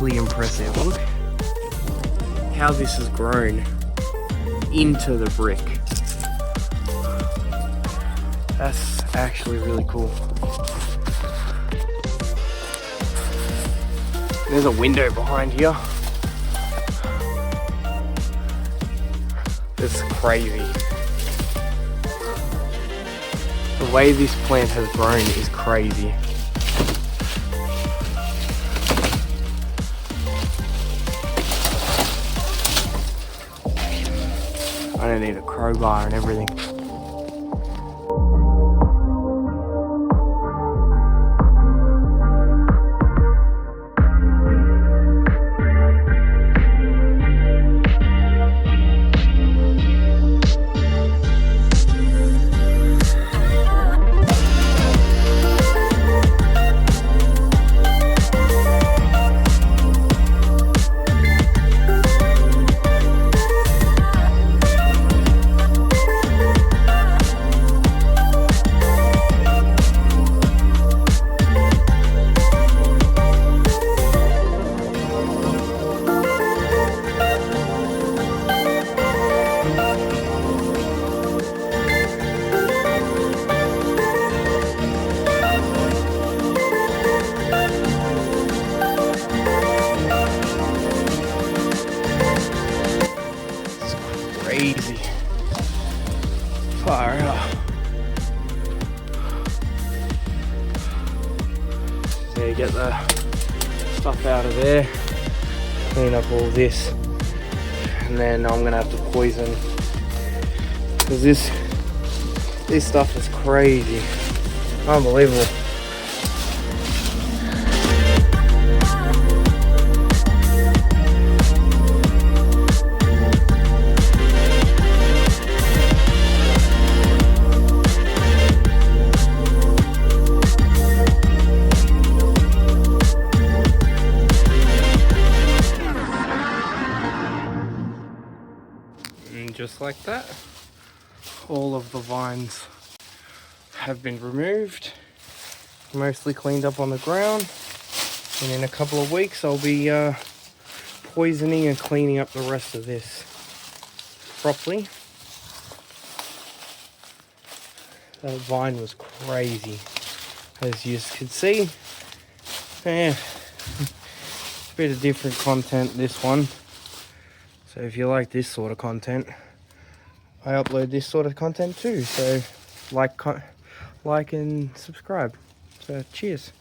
actually impressive. Look how this has grown into the brick. That's actually really cool. There's a window behind here. It's crazy. The way this plant has grown is crazy. I don't need a crowbar and everything. Crazy. Far out. So you get the stuff out of there, clean up all this, and then I'm gonna have to poison, because this stuff is crazy, unbelievable. And just like that, all of the vines have been removed, mostly cleaned up on the ground, and in a couple of weeks I'll be poisoning and cleaning up the rest of this properly. That vine was crazy, as you can see. Yeah, a bit of different content, this one. So if you like this sort of content, I upload this sort of content too. So like and subscribe. So cheers.